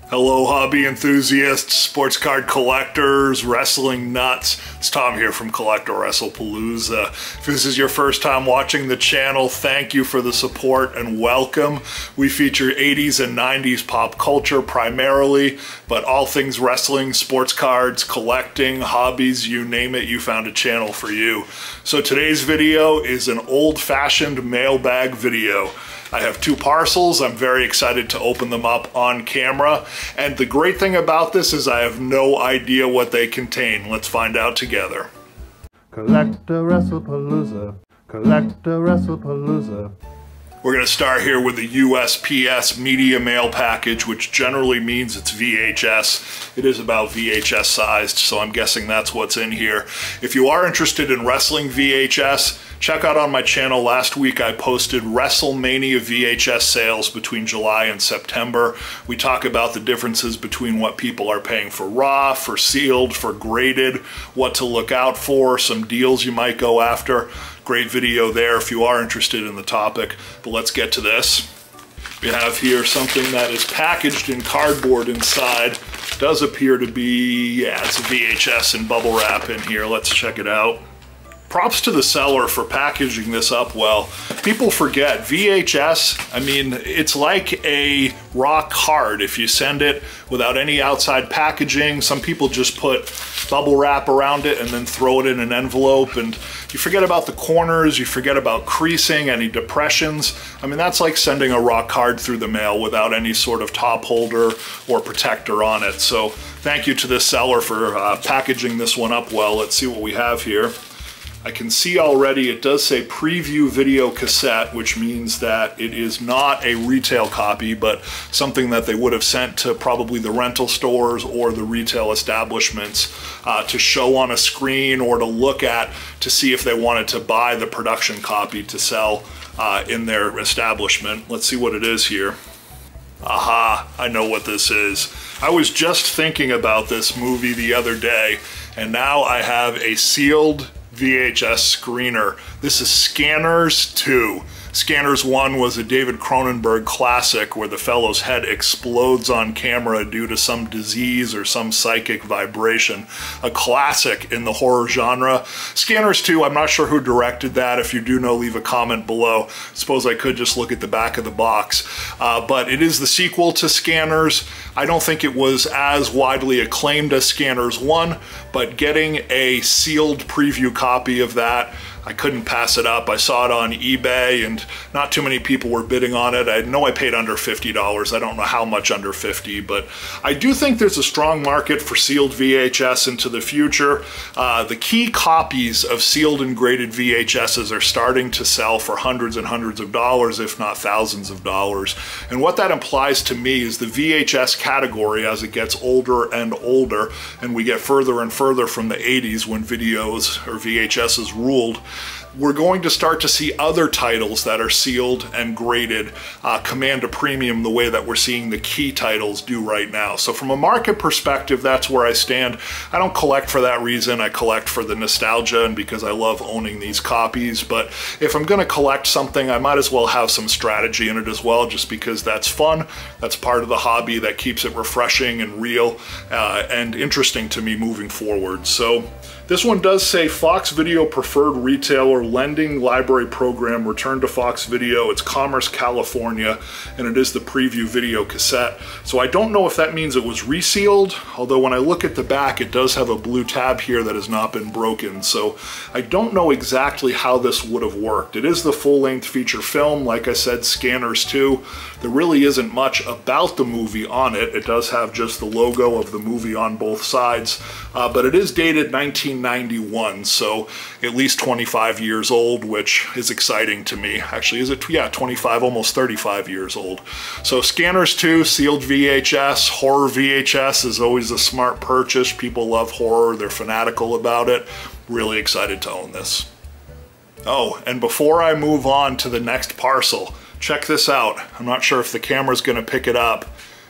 Hello, hobby enthusiasts, sports card collectors, wrestling nuts. It's Tom here from CollectAWrestlePalooza. If this is your first time watching the channel, thank you for the support and welcome. We feature 80s and 90s pop culture primarily, but all things wrestling, sports cards, collecting, hobbies, you name it, you found a channel for you. So today's video is an old-fashioned mailbag video. I have two parcels. I'm very excited to open them up on camera. And the great thing about this is I have no idea what they contain. Let's find out together. CollectAWrestlePalooza. CollectAWrestlePalooza. We're going to start here with the USPS media mail package, which generally means it's VHS. It is about VHS sized, so I'm guessing that's what's in here. If you are interested in wrestling VHS, check out on my channel. Last week I posted WrestleMania VHS sales between July and September. We talk about the differences between what people are paying for raw, for sealed, for graded, what to look out for, some deals you might go after. Great video there if you are interested in the topic. But let's get to this. We have here something that is packaged in cardboard inside. Does appear to be, yeah, it's a VHS and bubble wrap in here. Let's check it out. Props to the seller for packaging this up well. People forget VHS, I mean, it's like a raw card. If you send it without any outside packaging, some people just put bubble wrap around it and then throw it in an envelope, and you forget about the corners, you forget about creasing, any depressions. I mean, that's like sending a raw card through the mail without any sort of top holder or protector on it. So thank you to this seller for packaging this one up well. Let's see what we have here. I can see already it does say preview video cassette, which means that it is not a retail copy, but something that they would have sent to probably the rental stores or the retail establishments to show on a screen or to look at to see if they wanted to buy the production copy to sell in their establishment. Let's see what it is here. Aha, I know what this is. I was just thinking about this movie the other day, and now I have a sealed VHS screener. This is Scanners 2. Scanners 1 was a David Cronenberg classic where the fellow's head explodes on camera due to some disease or some psychic vibration. A classic in the horror genre. Scanners 2, I'm not sure who directed that. If you do know, leave a comment below. Suppose I could just look at the back of the box. But it is the sequel to Scanners. I don't think it was as widely acclaimed as Scanners 1, but getting a sealed preview copy of that, I couldn't pass it up. I saw it on eBay and not too many people were bidding on it. I know I paid under $50. I don't know how much under 50, but I do think there's a strong market for sealed VHS into the future. The key copies of sealed and graded VHSs are starting to sell for hundreds and hundreds of dollars, if not thousands of dollars. And what that implies to me is the VHS category, as it gets older and older, and we get further and further from the 80s when videos or VHSs ruled, we're going to start to see other titles that are sealed and graded command a premium the way that we're seeing the key titles do right now. So from a market perspective, that's where I stand. I don't collect for that reason. I collect for the nostalgia and because I love owning these copies. But if I'm going to collect something, I might as well have some strategy in it as well, just because that's fun. That's part of the hobby that keeps it refreshing and real and interesting to me moving forward. So this one does say Fox Video Preferred Retailer Lending Library Program Return to Fox Video. It's Commerce, California, and it is the preview video cassette. So I don't know if that means it was resealed, although when I look at the back, it does have a blue tab here that has not been broken. So I don't know exactly how this would have worked. It is the full-length feature film, like I said, Scanners 2. There really isn't much about the movie on it. It does have just the logo of the movie on both sides, but it is dated 1991, so at least 25 years old, which is exciting to me. Actually, is it? Yeah, 25, almost 35 years old. So Scanners 2, sealed VHS, horror VHS is always a smart purchase. People love horror, they're fanatical about it. Really excited to own this. Oh, and before I move on to the next parcel, check this out. I'm not sure if the camera's gonna pick it up.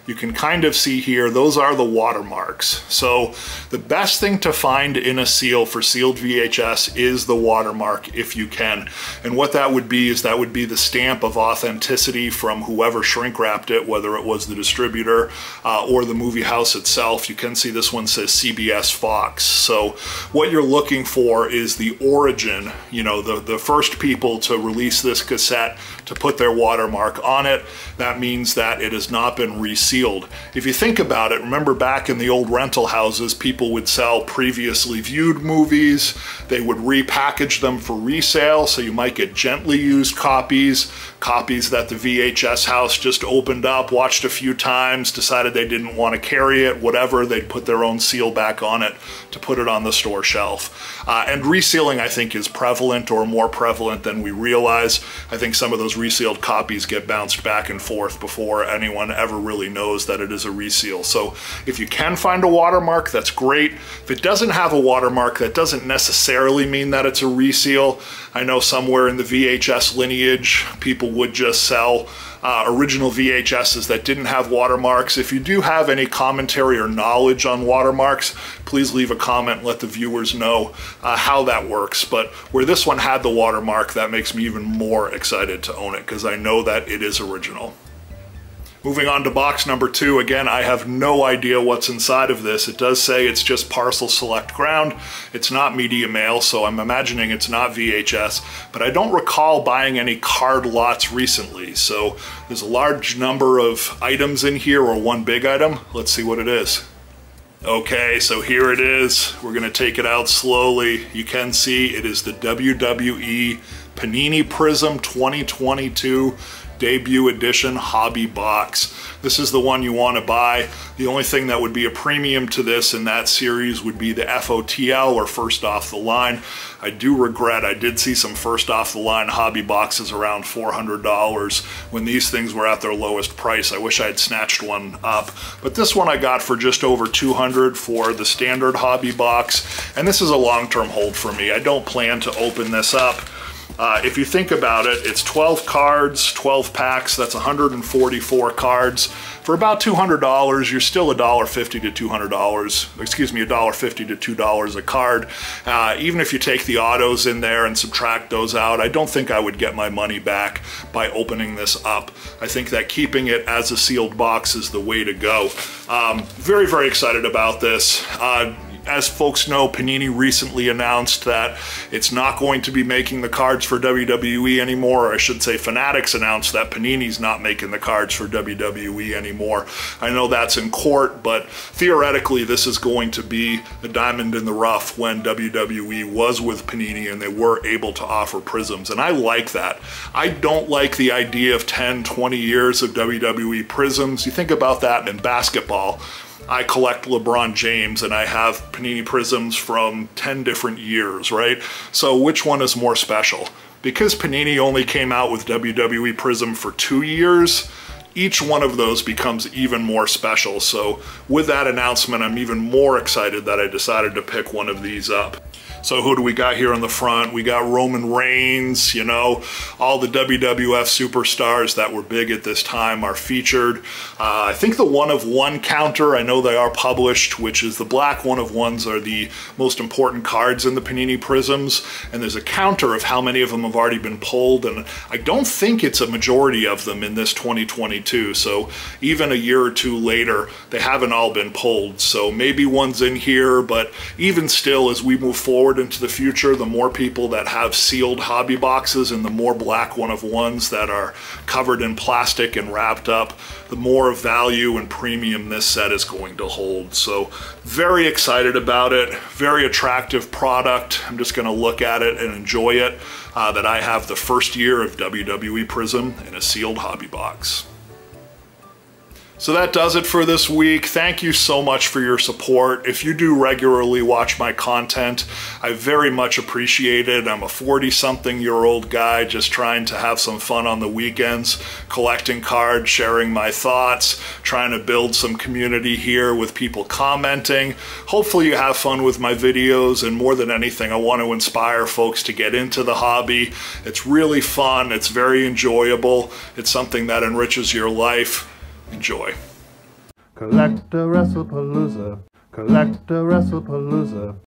you can kind of see here, those are the watermarks. So the best thing to find in a seal for sealed VHS is the watermark if you can. And what that would be is that would be the stamp of authenticity from whoever shrink wrapped it, whether it was the distributor or the movie house itself. You can see this one says CBS Fox. So what you're looking for is the origin, you know, the first people to release this cassette to put their watermark on it. That means that it has not been resealed. If you think about it, remember back in the old rental houses, people would sell previously viewed movies. They would repackage them for resale, so you might get gently used copies that the VHS house just opened up, watched a few times, decided they didn't want to carry it, whatever, they'd put their own seal back on it to put it on the store shelf. And resealing, I think, is prevalent, or more prevalent than we realize. I think some of those resealed copies get bounced back and forth before anyone ever really knows that it is a reseal. So if you can find a watermark, that's great. If it doesn't have a watermark, that doesn't necessarily mean that it's a reseal. I know somewhere in the VHS lineage, people would just sell original VHSs that didn't have watermarks. If you do have any commentary or knowledge on watermarks, please leave a comment, let the viewers know how that works. But where this one had the watermark, that makes me even more excited to own it because I know that it is original. Moving on to box number 2, again, I have no idea what's inside of this. It does say it's just parcel select ground. It's not media mail, so I'm imagining it's not VHS, but I don't recall buying any card lots recently. So there's a large number of items in here, or one big item. Let's see what it is. Okay, so here it is. We're gonna take it out slowly. You can see it is the WWE Panini Prizm 2022 debut edition hobby box. This is the one you want to buy. The only thing that would be a premium to this in that series would be the FOTL, or first off the line. I do regret, I did see some first off the line hobby boxes around $400 when these things were at their lowest price. I wish I had snatched one up, but this one I got for just over $200 for the standard hobby box, and this is a long-term hold for me. I don't plan to open this up. If you think about it, it's 12 cards, 12 packs, that's 144 cards. For about $200, you're still $1.50 to $200, excuse me, $1.50 to $2 a card. Even if you take the autos in there and subtract those out, I don't think I would get my money back by opening this up. I think that keeping it as a sealed box is the way to go. Very, very excited about this. As folks know, Panini recently announced that it's not going to be making the cards for WWE anymore, or I should say Fanatics announced that Panini's not making the cards for WWE anymore. I know that's in court, but theoretically this is going to be a diamond in the rough when WWE was with Panini and they were able to offer Prizms, and I like that. I don't like the idea of 10, 20 years of WWE Prizms. You think about that in basketball. I collect LeBron James and I have Panini Prizms from 10 different years, right? So which one is more special? Because Panini only came out with WWE Prizm for 2 years, each one of those becomes even more special. So with that announcement, I'm even more excited that I decided to pick one of these up. So who do we got here on the front? We got Roman Reigns, you know, all the WWF superstars that were big at this time are featured. I think the one-of-one counter, I know they are published, which is the black one-of-ones are the most important cards in the Panini Prizms, and there's a counter of how many of them have already been pulled, and I don't think it's a majority of them in this 2022, so even a year or two later, they haven't all been pulled, so maybe one's in here, but even still, as we move forward into the future, the more people that have sealed hobby boxes and the more black one-of-ones that are covered in plastic and wrapped up, the more value and premium this set is going to hold. So very excited about it, very attractive product. I'm just gonna look at it and enjoy it, that I have the first year of WWE Prizm in a sealed hobby box. So that does it for this week. Thank you so much for your support. If you do regularly watch my content, I very much appreciate it. I'm a 40-something-year-old guy just trying to have some fun on the weekends, collecting cards, sharing my thoughts, trying to build some community here with people commenting. Hopefully you have fun with my videos, and more than anything, I want to inspire folks to get into the hobby. It's really fun. It's very enjoyable. It's something that enriches your life. Enjoy. CollectAWrestlePalooza, CollectAWrestlePalooza.